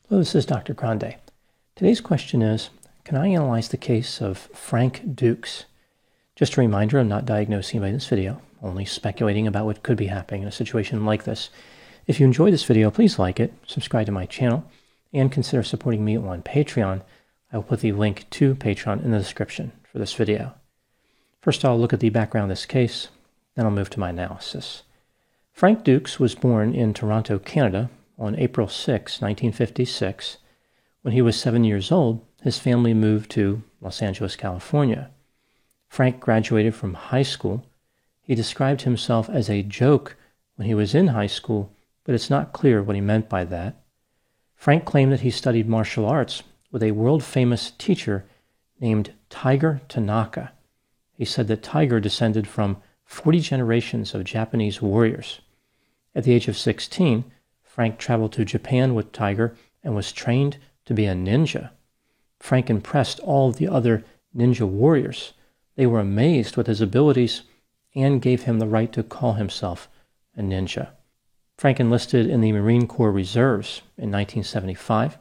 Hello, this is Dr. Grande. Today's question is, can I analyze the case of Frank Dukes? Just a reminder, I'm not diagnosing anybody in this video, only speculating about what could be happening in a situation like this. If you enjoyed this video, please like it, subscribe to my channel, and consider supporting me on Patreon. I will put the link to Patreon in the description for this video. First, I'll look at the background of this case, then I'll move to my analysis. Frank Dukes was born in Toronto, Canada, on April 6, 1956. When he was 7 years old, his family moved to Los Angeles, California. Frank graduated from high school. He described himself as a joke when he was in high school, but it's not clear what he meant by that. Frank claimed that he studied martial arts with a world-famous teacher named Tiger Tanaka. He said that Tiger descended from 40 generations of Japanese warriors. At the age of 16, Frank traveled to Japan with Tiger and was trained to be a ninja. Frank impressed all of the other ninja warriors. They were amazed with his abilities and gave him the right to call himself a ninja. Frank enlisted in the Marine Corps Reserves in 1975.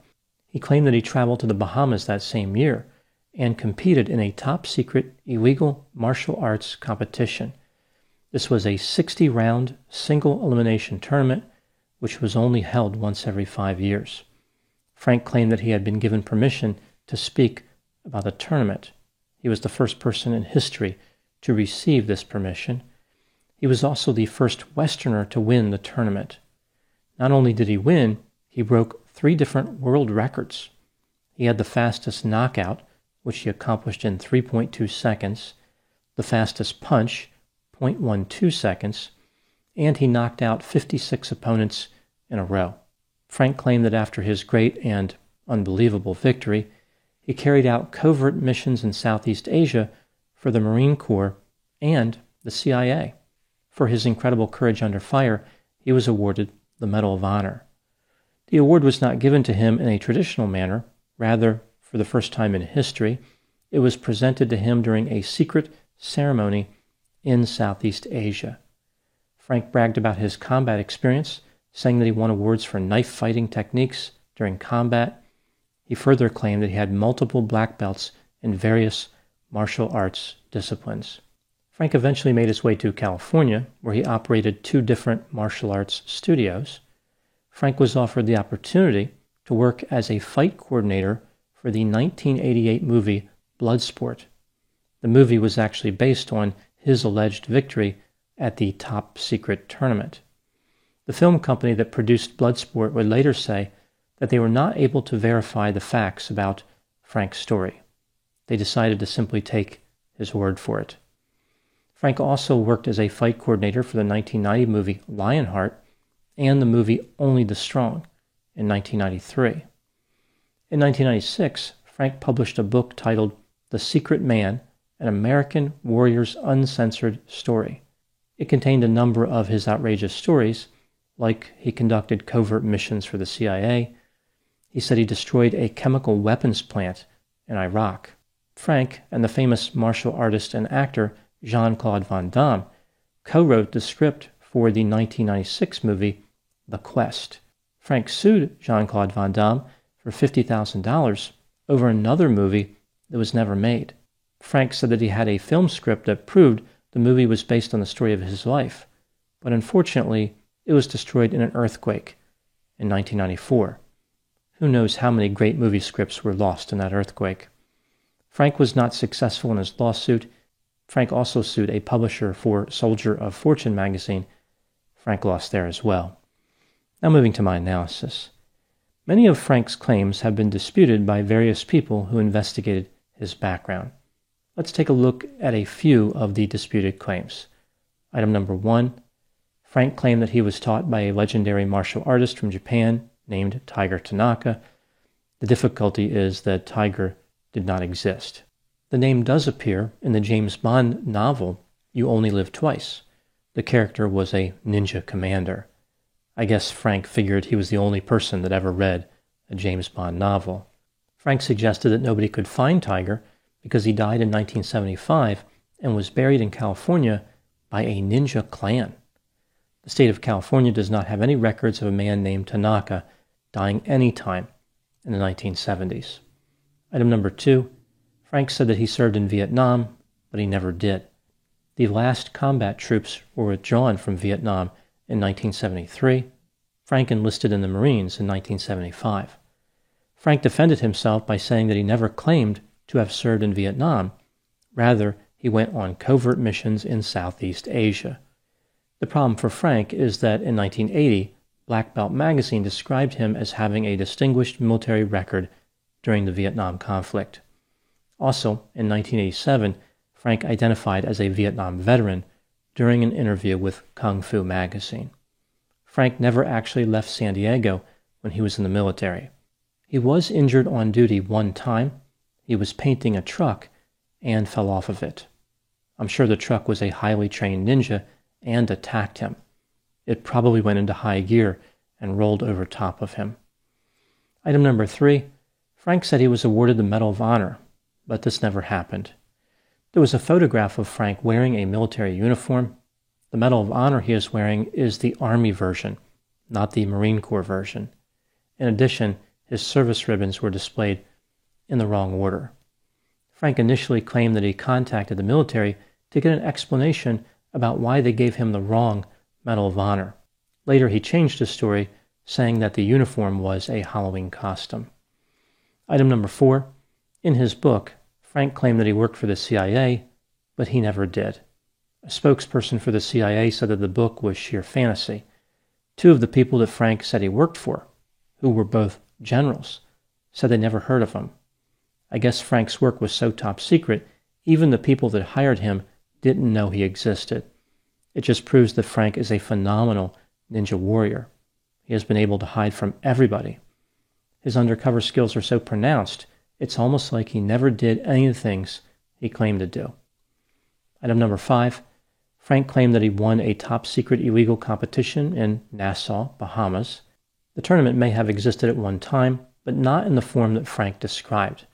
He claimed that he traveled to the Bahamas that same year and competed in a top-secret illegal martial arts competition. This was a 60-round single-elimination tournament which was only held once every 5 years. Frank claimed that he had been given permission to speak about the tournament. He was the first person in history to receive this permission. He was also the first Westerner to win the tournament. Not only did he win, he broke 3 different world records. He had the fastest knockout, which he accomplished in 3.2 seconds, the fastest punch, 0.12 seconds, and he knocked out 56 opponents in a row. Frank claimed that after his great and unbelievable victory, he carried out covert missions in Southeast Asia for the Marine Corps and the CIA. For his incredible courage under fire, he was awarded the Medal of Honor. The award was not given to him in a traditional manner. Rather, for the first time in history, it was presented to him during a secret ceremony in Southeast Asia. Frank bragged about his combat experience, saying that he won awards for knife fighting techniques during combat. He further claimed that he had multiple black belts in various martial arts disciplines. Frank eventually made his way to California, where he operated 2 different martial arts studios. Frank was offered the opportunity to work as a fight coordinator for the 1988 movie Bloodsport. The movie was actually based on his alleged victory at the top-secret tournament. The film company that produced Bloodsport would later say that they were not able to verify the facts about Frank's story. They decided to simply take his word for it. Frank also worked as a fight coordinator for the 1990 movie Lionheart and the movie Only the Strong in 1993. In 1996, Frank published a book titled The Secret Man, an American Warrior's Uncensored Story. It contained a number of his outrageous stories, like he conducted covert missions for the CIA. He said he destroyed a chemical weapons plant in Iraq. Frank and the famous martial artist and actor Jean-Claude Van Damme co-wrote the script for the 1996 movie The Quest. Frank sued Jean-Claude Van Damme for $50,000 over another movie that was never made. Frank said that he had a film script that proved the movie was based on the story of his life, but unfortunately, it was destroyed in an earthquake in 1994. Who knows how many great movie scripts were lost in that earthquake. Frank was not successful in his lawsuit. Frank also sued a publisher for Soldier of Fortune magazine. Frank lost there as well. Now moving to my analysis. Many of Frank's claims have been disputed by various people who investigated his background. Let's take a look at a few of the disputed claims. Item number 1. Frank claimed that he was taught by a legendary martial artist from Japan named Tiger Tanaka. The difficulty is that Tiger did not exist. The name does appear in the James Bond novel You Only Live Twice. The character was a ninja commander. I guess Frank figured he was the only person that ever read a James Bond novel. Frank suggested that nobody could find Tiger because he died in 1975 and was buried in California by a ninja clan. The state of California does not have any records of a man named Tanaka dying any time in the 1970s. Item number 2, Frank said that he served in Vietnam, but he never did. The last combat troops were withdrawn from Vietnam in 1973. Frank enlisted in the Marines in 1975. Frank defended himself by saying that he never claimed to have served in Vietnam. Rather, he went on covert missions in Southeast Asia. The problem for Frank is that in 1980, Black Belt magazine described him as having a distinguished military record during the Vietnam conflict. Also, in 1987, Frank identified as a Vietnam veteran during an interview with Kung Fu magazine. Frank never actually left San Diego when he was in the military. He was injured on duty one time. He was painting a truck and fell off of it. I'm sure the truck was a highly trained ninja and attacked him. It probably went into high gear and rolled over top of him. Item number 3, Frank said he was awarded the Medal of Honor, but this never happened. There was a photograph of Frank wearing a military uniform. The Medal of Honor he is wearing is the Army version, not the Marine Corps version. In addition, his service ribbons were displayed in the wrong order. Frank initially claimed that he contacted the military to get an explanation about why they gave him the wrong Medal of Honor. Later he changed his story, saying that the uniform was a Halloween costume. Item number 4, in his book, Frank claimed that he worked for the CIA, but he never did. A spokesperson for the CIA said that the book was sheer fantasy. 2 of the people that Frank said he worked for, who were both generals, said they never heard of him. I guess Frank's work was so top secret, even the people that hired him didn't know he existed. It just proves that Frank is a phenomenal ninja warrior. He has been able to hide from everybody. His undercover skills are so pronounced, it's almost like he never did any of the things he claimed to do. Item number 5, Frank claimed that he won a top-secret illegal competition in Nassau, Bahamas. The tournament may have existed at one time, but not in the form that Frank described.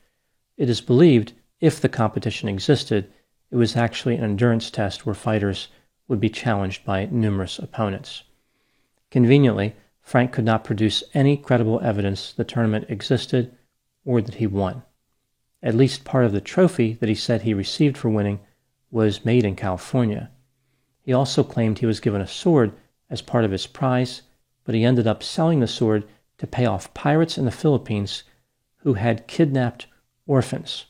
It is believed, if the competition existed, it was actually an endurance test where fighters would be challenged by numerous opponents. Conveniently, Frank could not produce any credible evidence the tournament existed or that he won. At least part of the trophy that he said he received for winning was made in California. He also claimed he was given a sword as part of his prize, but he ended up selling the sword to pay off pirates in the Philippines who had kidnapped orphans.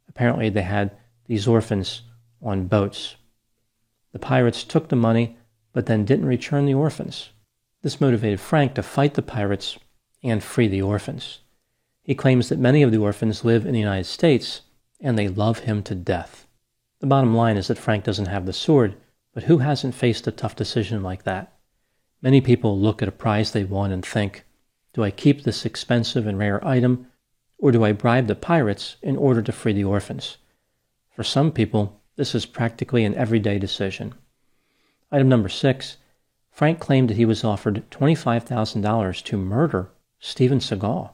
Apparently they had these orphans on boats. The pirates took the money, but then didn't return the orphans. This motivated Frank to fight the pirates and free the orphans. He claims that many of the orphans live in the United States, and they love him to death. The bottom line is that Frank doesn't have the sword, but who hasn't faced a tough decision like that? Many people look at a prize they won and think, do I keep this expensive and rare item, or do I bribe the pirates in order to free the orphans? For some people, this is practically an everyday decision. Item number 6, Frank claimed that he was offered $25,000 to murder Steven Seagal.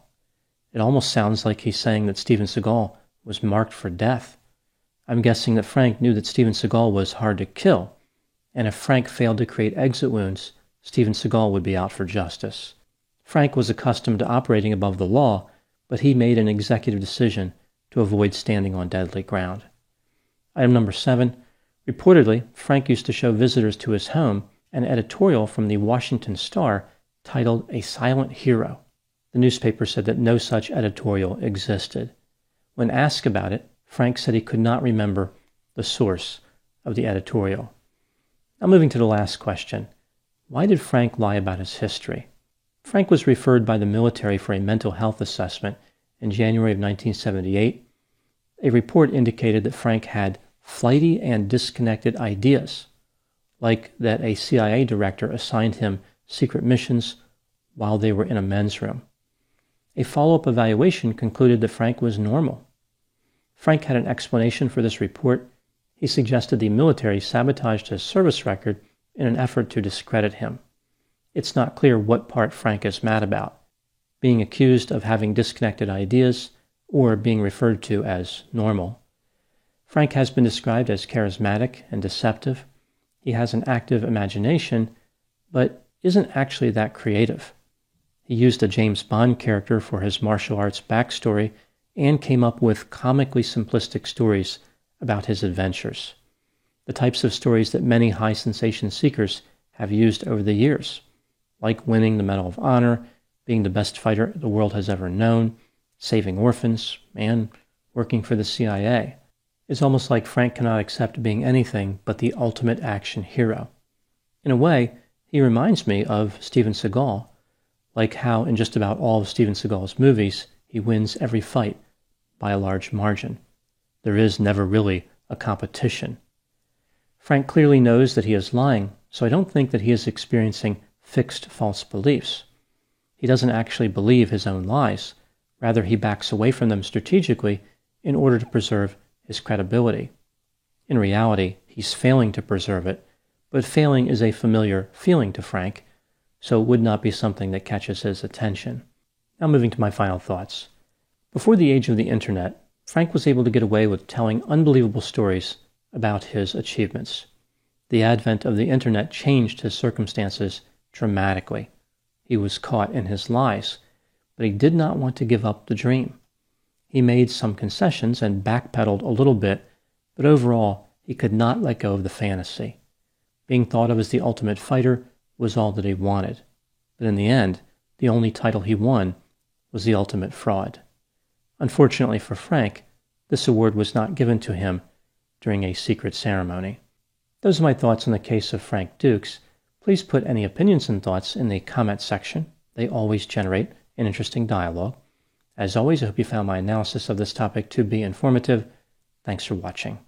It almost sounds like he's saying that Steven Seagal was marked for death. I'm guessing that Frank knew that Steven Seagal was hard to kill, and if Frank failed to create exit wounds, Steven Seagal would be out for justice. Frank was accustomed to operating above the law, but he made an executive decision to avoid standing on deadly ground. Item number 7, reportedly, Frank used to show visitors to his home an editorial from the Washington Star titled A Silent Hero. The newspaper said that no such editorial existed. When asked about it, Frank said he could not remember the source of the editorial. Now moving to the last question. Why did Frank lie about his history? Frank was referred by the military for a mental health assessment in January of 1978. A report indicated that Frank had flighty and disconnected ideas, like that a CIA director assigned him secret missions while they were in a men's room. A follow-up evaluation concluded that Frank was normal. Frank had an explanation for this report. He suggested the military sabotaged his service record in an effort to discredit him. It's not clear what part Frank is mad about, being accused of having disconnected ideas or being referred to as normal. Frank has been described as charismatic and deceptive. He has an active imagination, but isn't actually that creative. He He used a James Bond character for his martial arts backstory and came up with comically simplistic stories about his adventures, the types of stories that many high sensation seekers have used over the years, like winning the Medal of Honor, being the best fighter the world has ever known, saving orphans, and working for the CIA. It's almost like Frank cannot accept being anything but the ultimate action hero. In a way, he reminds me of Steven Seagal, like how in just about all of Steven Seagal's movies, he wins every fight by a large margin. There is never really a competition. Frank clearly knows that he is lying, so I don't think that he is experiencing fixed false beliefs. He doesn't actually believe his own lies. Rather, he backs away from them strategically in order to preserve his credibility. In reality, he's failing to preserve it, but failing is a familiar feeling to Frank, so it would not be something that catches his attention. Now moving to my final thoughts. Before the age of the internet, Frank was able to get away with telling unbelievable stories about his achievements. The advent of the internet changed his circumstances dramatically. He was caught in his lies, but he did not want to give up the dream. He made some concessions and backpedaled a little bit, but overall, he could not let go of the fantasy. Being thought of as the ultimate fighter was all that he wanted. But in the end, the only title he won was the ultimate fraud. Unfortunately for Frank, this award was not given to him during a secret ceremony. Those are my thoughts on the case of Frank Dukes. Please put any opinions and thoughts in the comment section. They always generate an interesting dialogue. As always, I hope you found my analysis of this topic to be informative. Thanks for watching.